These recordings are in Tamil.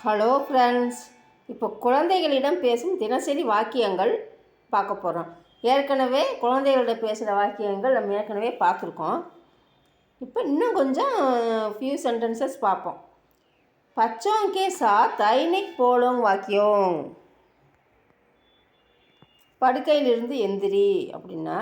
ஹலோ ஃப்ரெண்ட்ஸ், இப்போ குழந்தைகளிடம் பேசும் தினசரி வாக்கியங்கள் பார்க்க போகிறோம். ஏற்கனவே குழந்தைகளிடம் பேசுகிற வாக்கியங்கள் நம்ம ஏற்கனவே பார்த்துருக்கோம். இப்போ இன்னும் கொஞ்சம் ஃபியூ சென்டென்சஸ் பார்ப்போம். பச்சோं के साथ दैनिक போலோங் வாக்கியம். படுக்கையிலிருந்து எந்திரி அப்படின்னா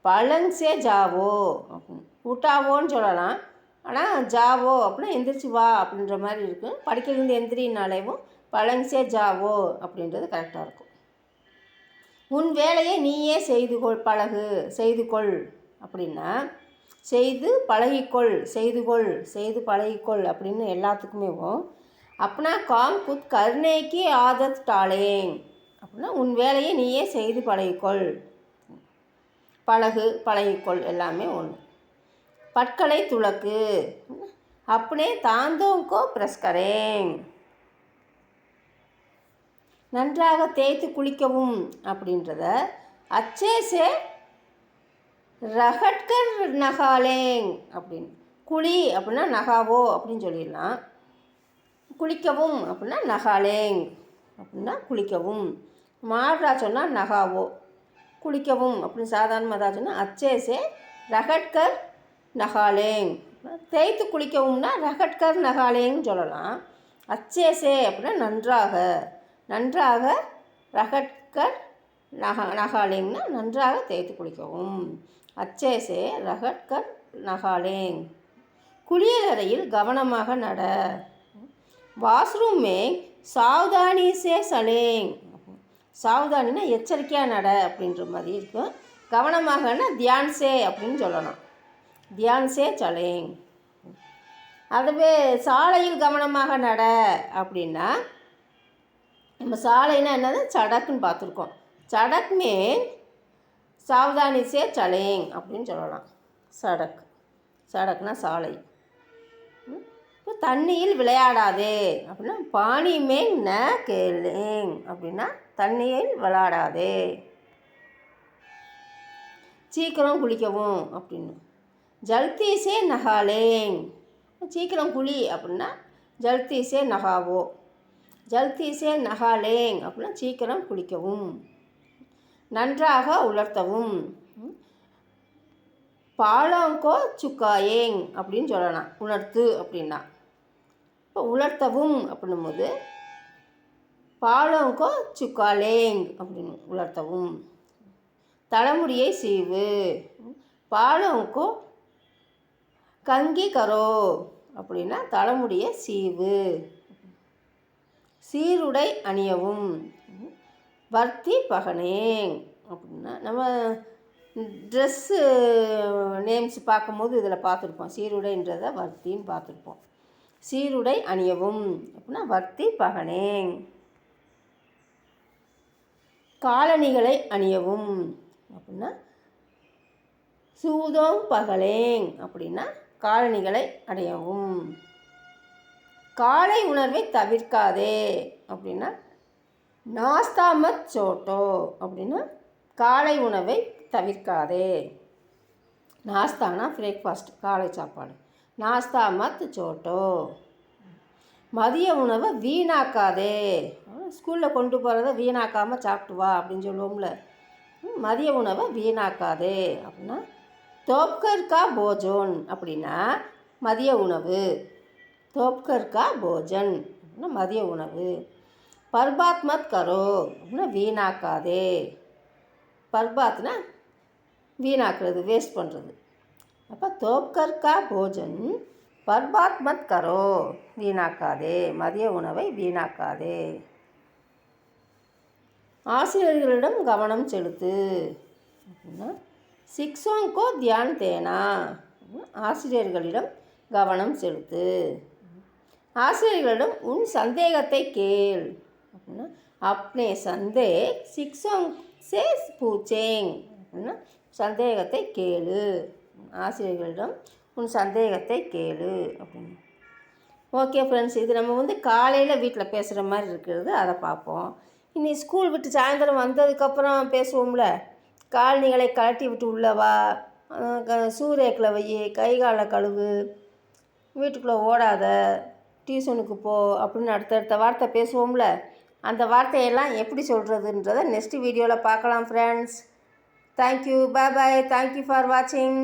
பலங் சே ஜாவோ அப்படின்னு உட்டாவோன்னு சொல்லலாம். ஆனால் ஜாவோ அப்படின்னா எந்திரிச்சு வா அப்படின்ற மாதிரி இருக்கும். படுக்கையிலேருந்து எந்திரினாலேவும் பழங்சே ஜாவோ அப்படின்றது கரெக்டாக இருக்கும். உன் வேலையை நீயே செய்து கொள் அப்படின்னா செய்து பழகிக்கொள், செய்து பழகிக்கொள் அப்படின்னு எல்லாத்துக்குமே அப்படின்னா காம் குத் கர்னேக்கி ஆதத் டாலேங் அப்படின்னா உன் வேலையை நீயே செய்து பழகிக்கொள் எல்லாமே ஒன்று. பற்களை துலக்கு अपने दांतों को ब्रश करें. நன்றாக தேய்த்து குளிக்கவும் அப்படின்றத अच्छे से ரகட்கர் நகாலேங் அப்படின்னு குளி அப்படின்னா நகாவோ அப்படின்னு சொல்லிடலாம். குளிக்கவும் அப்படின்னா நகாலேங் அப்படின்னா குளிக்கவும். மாடா சொன்னால் நகாவோ. குளிக்கவும் அப்படின்னு சாதாரணமாக சொன்னால் अच्छे से ரகட்கர் நகாலேங். தேய்த்து குளிக்கவும்னா ரகட்கர் நகாலேன்னு சொல்லலாம். அச்சேசே அப்படின்னா நன்றாக ரகட்கர் நகாலேங்னா நன்றாக தேய்த்து குளிக்கவும். அச்சேசே ரகட்கர் நகாலேங். குளியலறையில் கவனமாக நட. வாஷ்ரூம் மே சாவதானி சே சலேங். சாவதானின்னா எச்சரிக்கையாக நட அப்படின்ற மாதிரி இருக்கும். கவனமாகனா தியான்சே அப்படின்னு சொல்லலாம். தியான்சே சலேங். அதுவே சாலையில் கவனமாக நட அப்படின்னா நம்ம சாலைன்னா என்னது சடக்குன்னு பார்த்துருக்கோம். சடக்மே சாவதானிசே சலேங் அப்படின்னு சொல்லலாம். சடக்குனா சாலை. இப்போ தண்ணியில் விளையாடாதே அப்படின்னா பானி மேங் ந கேலேங் அப்படின்னா தண்ணியில் விளையாடாதே. சீக்கிரம் குளிக்கவும் அப்படின்னு ஜல்தீசே நகாலேங். சீக்கிரம் குளி அப்படின்னா ஜல்தீசே நகாவோ. ஜல்தீசே நகாலேங் அப்படின்னா சீக்கிரம் குளிக்கவும். நன்றாக உலர்த்தவும். பாலோங்கோ சுக்காயேங் அப்படின்னு சொல்லலாம். உலர்த்து அப்படின்னா இப்போ உலர்த்தவும் அப்படின்னும் போது பாலோங்கோ சுக்காலேங் அப்படின்னு உலர்த்தவும். தலைமுடியை சீவு. பாலோங்கோ கங்கி கரோ அப்படின்னா தலைமுடியை சீவு. சீருடை அணியவும். வர்த்தி பகனேங் அப்படின்னா நம்ம ட்ரெஸ்ஸு நேம்ஸ் பார்க்கும்போது இதில் பார்த்துருப்போம். சீருடைன்றதை வர்த்தின்னு பார்த்துருப்போம். சீருடை அணியவும் அப்படின்னா வர்த்தி பகனேங். காலணிகளை அணியவும் அப்படின்னா சூதோங் பகலேங் அப்படின்னா காலணிகளை அடையவும். காலை உணர்வை தவிர்க்காதே அப்படின்னா நாஸ்தா மத் சோட்டோ அப்படின்னா காலை உணவை தவிர்க்காதே. நாஸ்தானா பிரேக்ஃபாஸ்ட், காலை சாப்பாடு. நாஸ்தா மத் சோட்டோ. மதிய உணவை வீணாக்காதே. ஸ்கூலில் கொண்டு போகிறத வீணாக்காமல் சாப்பிட்டு வா அப்படின்னு சொல்லுவோம்ல. மதிய உணவை வீணாக்காதே அப்படின்னா தோப்கர் கா போஜன் அப்படின்னா மதிய உணவு. தோப்கர் கா போஜன் அப்படின்னா மதிய உணவு. பர்பாத் மத் கரோ அப்படின்னா வீணாக்காதே. பர்பாத்னா வீணாக்குறது, வேஸ்ட் பண்ணுறது. அப்போ தோப்கர் கா போஜன் பர்பாத் மத் கரோ வீணாக்காதே, மதிய உணவை வீணாக்காதே. ஆசிரியர்களிடம் கவனம் செலுத்து அப்படின்னா சிக்ஷோங்கோ தியான் தேனா. ஆசிரியர்களிடம் கவனம் செலுத்து. ஆசிரியர்களிடம் உன் சந்தேகத்தை கேள் அப்படின்னா அப்னே சந்தேக் சிக்ஷோங் சே பூச்சேங் அப்படின்னா சந்தேகத்தை கேளு. ஆசிரியர்களிடம் உன் சந்தேகத்தை கேளு அப்படின்னு. ஓகே ஃப்ரெண்ட்ஸ், இது நம்ம காலையில் வீட்டில் பேசுகிற மாதிரி இருக்கிறது, அதை பார்ப்போம். இனி ஸ்கூல் விட்டு சாயந்தரம் வந்ததுக்கப்புறம் பேசுவோம்ல. காலணிகளை கழட்டி விட்டு உள்ளவா, சூரேக்கில் வை, கை காலை கழுவு, வீட்டுக்குள்ளே ஓடாத, டியூஷனுக்கு போ அப்படின்னு அடுத்தடுத்த வார்த்தை பேசுவோம்ல, அந்த வார்த்தையெல்லாம் எப்படி சொல்கிறதுன்றதை நெக்ஸ்ட் வீடியோவில் பார்க்கலாம் friends. Thank you, bye bye, thank you for வாட்சிங்.